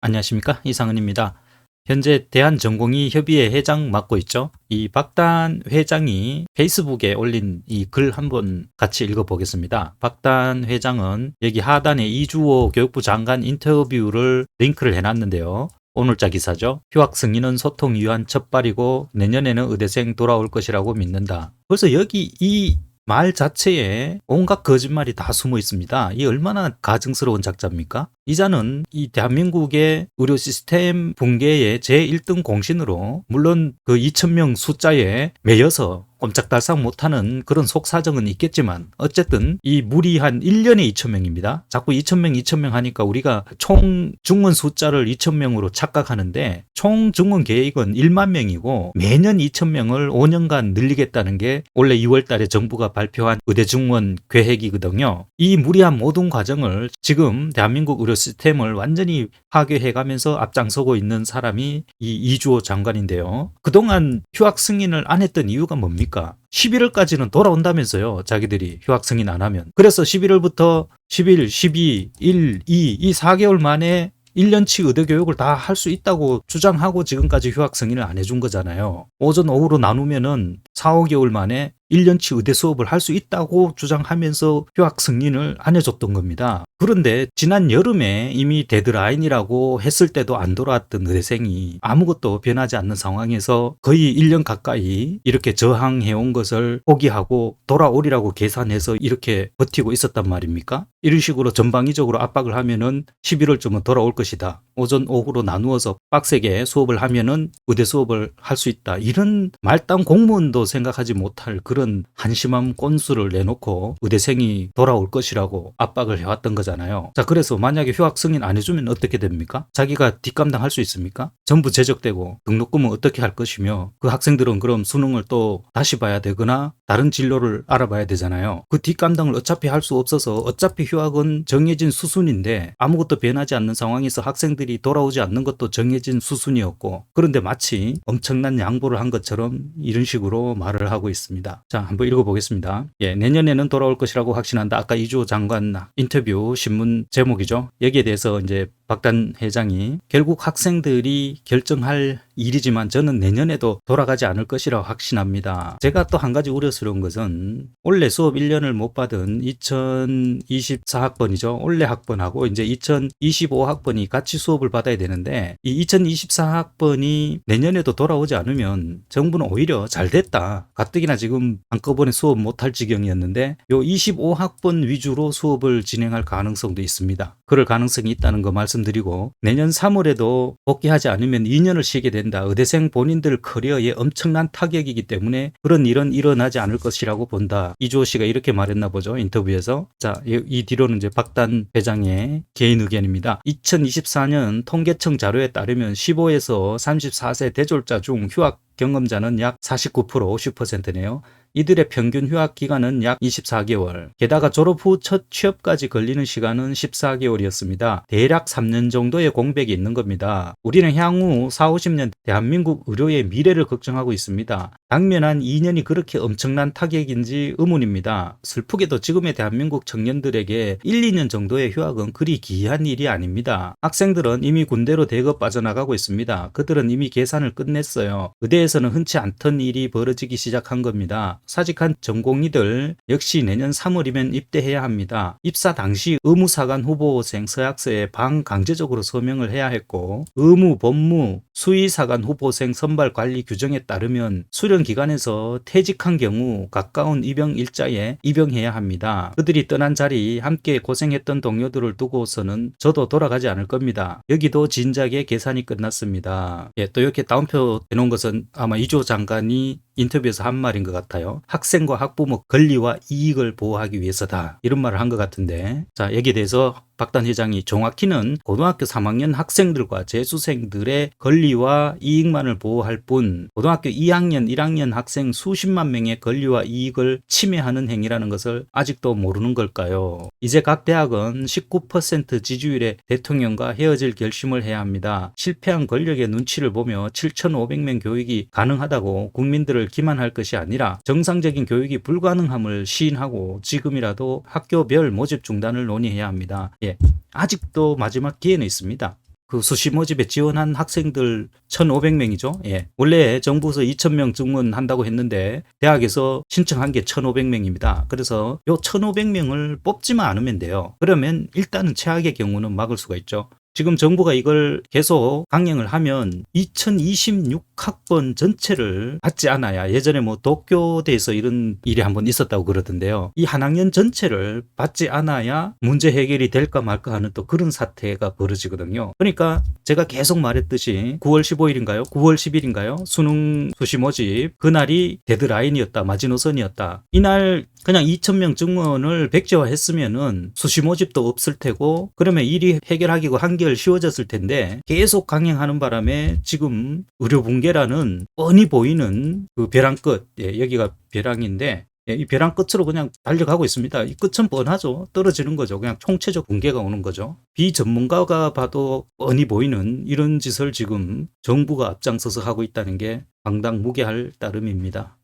안녕하십니까, 이상은입니다. 현재 대한전공의 협의회 회장 맡고 있죠. 이 박단 회장이 페이스북에 올린 이 글 한번 같이 읽어보겠습니다. 박단 회장은 여기 하단에 이주호 교육부 장관 인터뷰를 링크를 해놨는데요. 오늘자 기사죠. 휴학 승인은 소통 위한 첫발이고 내년에는 의대생 돌아올 것이라고 믿는다. 벌써 여기 이 말 자체에 온갖 거짓말이 다 숨어 있습니다. 이 얼마나 가증스러운 작자입니까? 이자는 이 대한민국의 의료 시스템 붕괴의 제1등 공신으로 물론 그 2,000명 숫자에 매여서 꼼짝달싹 못하는 그런 속사정은 있겠지만 어쨌든 이 무리한 1년에 2,000명입니다. 자꾸 2,000명 하니까 우리가 총 증원 숫자를 2,000명으로 착각하는데 총 증원 계획은 1만 명이고 매년 2,000명을 5년간 늘리겠다는 게 원래 2월 달에 정부가 발표한 의대 증원 계획이거든요. 이 무리한 모든 과정을 지금 대한민국 의료 시스템을 완전히 파괴해가면서 앞장서고 있는 사람이 이 이주호 장관인데요. 그동안 휴학 승인을 안 했던 이유가 뭡니까? 11월까지는 돌아온다면서요. 자기들이 휴학 승인 안 하면. 그래서 11월부터 11, 12, 1, 2 이 4개월 만에 1년치 의대 교육을 다 할 수 있다고 주장하고 지금까지 휴학 승인을 안 해준 거잖아요. 오전 오후로 나누면은 4, 5개월 만에 1년치 의대 수업을 할 수 있다고 주장하면서 휴학 승인을 안 해줬던 겁니다. 그런데 지난 여름에 이미 데드라인이라고 했을 때도 안 돌아왔던 의대생이 아무것도 변하지 않는 상황에서 거의 1년 가까이 이렇게 저항해온 것을 포기하고 돌아오리라고 계산해서 이렇게 버티고 있었단 말입니까? 이런 식으로 전방위적으로 압박을 하면은 11월쯤은 돌아올 것이다. 오전 오후로 나누어서 빡세게 수업을 하면은 의대 수업을 할 수 있다. 이런 말단 공무원도 생각하지 못할 그런 한심한 꼰수를 내놓고 의대생이 돌아올 것이라고 압박을 해왔던 거잖아요. 자, 그래서 만약에 휴학 승인 안 해주면 어떻게 됩니까? 자기가 뒷감당할 수 있습니까? 전부 제적되고 등록금은 어떻게 할 것이며 그 학생들은 그럼 수능을 또 다시 봐야 되거나 다른 진로를 알아봐야 되잖아요. 그 뒷감당을 어차피 할 수 없어서 어차피 휴학은 정해진 수순인데 아무것도 변하지 않는 상황에서 학생들이 돌아오지 않는 것도 정해진 수순이었고 그런데 마치 엄청난 양보를 한 것처럼 이런 식으로 말을 하고 있습니다. 자, 한번 읽어보겠습니다. 예, 내년에는 돌아올 것이라고 확신한다. 아까 이주호 장관 인터뷰 신문 제목이죠. 여기에 대해서 이제 박단 회장이 결국 학생들이 결정할 일이지만 저는 내년에도 돌아가지 않을 것이라고 확신합니다. 제가 또 한 가지 우려스러운 것은 원래 수업 1년을 못 받은 2024학번이죠. 올해 학번하고 이제 2025학번이 같이 수업을 받아야 되는데 이 2024학번이 내년에도 돌아오지 않으면 정부는 오히려 잘 됐다. 가뜩이나 지금 한꺼번에 수업 못할 지경이었는데 요 25학번 위주로 수업을 진행할 가능성도 있습니다. 그럴 가능성이 있다는 거 말씀드리고 내년 3월에도 복귀하지 않으면 2년을 쉬게 된다. 의대생 본인들 커리어에 엄청난 타격이기 때문에 그런 일은 일어나지 않을 것이라고 본다. 이주호 씨가 이렇게 말했나 보죠. 인터뷰에서. 자, 이 뒤로는 이제 박단 회장의 개인 의견입니다. 2024년 통계청 자료에 따르면 15에서 34세 대졸자 중 휴학 경험자는 약 49%, 50%네요. 이들의 평균 휴학 기간은 약 24개월. 게다가 졸업 후 첫 취업까지 걸리는 시간은 14개월이었습니다. 대략 3년 정도의 공백이 있는 겁니다. 우리는 향후 4, 50년 대한민국 의료의 미래를 걱정하고 있습니다. 당면한 2년이 그렇게 엄청난 타격인지 의문입니다. 슬프게도 지금의 대한민국 청년들에게 1, 2년 정도의 휴학은 그리 기이한 일이 아닙니다. 학생들은 이미 군대로 대거 빠져나가고 있습니다. 그들은 이미 계산을 끝냈어요. 의대에서는 흔치 않던 일이 벌어지기 시작한 겁니다. 사직한 전공의들 역시 내년 3월이면 입대해야 합니다. 입사 당시 의무사관 후보생 서약서에 반강제적으로 서명을 해야 했고 의무, 법무, 수의사관 후보생 선발 관리 규정에 따르면 수련 기간에서 퇴직한 경우 가까운 입영 일자에 입영해야 합니다. 그들이 떠난 자리 함께 고생했던 동료들을 두고서는 저도 돌아가지 않을 겁니다. 여기도 진작에 계산이 끝났습니다. 예, 또 이렇게 다운표 해놓은 것은 아마 이주호 장관이 인터뷰에서 한 말인 것 같아요. 학생과 학부모 권리와 이익을 보호하기 위해서다. 이런 말을 한 것 같은데 자, 여기에 대해서 박단 회장이 정확히는 고등학교 3학년 학생들과 재수생들의 권리와 이익만을 보호할 뿐 고등학교 2학년, 1학년 학생 수십만 명의 권리와 이익을 침해하는 행위라는 것을 아직도 모르는 걸까요? 이제 각 대학은 19% 지지율의 대통령과 헤어질 결심을 해야 합니다. 실패한 권력의 눈치를 보며 7,500명 교육이 가능하다고 국민들을 기만할 것이 아니라 정상적인 교육이 불가능함을 시인하고 지금이라도 학교별 모집 중단을 논의해야 합니다. 예, 아직도 마지막 기회는 있습니다. 그 수시 모집에 지원한 학생들 1,500명이죠. 예. 원래 정부에서 2,000명 증원한다고 했는데 대학에서 신청한 게 1,500명입니다. 그래서 요 1,500명을 뽑지만 않으면 돼요. 그러면 일단은 최악의 경우는 막을 수가 있죠. 지금 정부가 이걸 계속 강행을 하면 2026학번 전체를 받지 않아야, 예전에 뭐 도쿄대에서 이런 일이 한번 있었다고 그러던데요. 이 한 학년 전체를 받지 않아야 문제 해결이 될까 말까 하는 또 그런 사태가 벌어지거든요. 그러니까 제가 계속 말했듯이 9월 15일인가요? 9월 10일인가요? 수능 수시 모집 그날이 데드라인이었다, 마지노선이었다. 이날 그냥 2,000명 증원을 백지화했으면은 수시 모집도 없을 테고, 그러면 일이 해결하기가 한결 쉬워졌을 텐데 계속 강행하는 바람에 지금 의료 붕괴라는 뻔히 보이는 그 벼랑 끝, 예, 여기가 벼랑인데, 예, 이 벼랑 끝으로 그냥 달려가고 있습니다. 이 끝은 뻔하죠. 떨어지는 거죠. 그냥 총체적 붕괴가 오는 거죠. 비전문가가 봐도 뻔히 보이는 이런 짓을 지금 정부가 앞장서서 하고 있다는 게 황당무계할 따름입니다.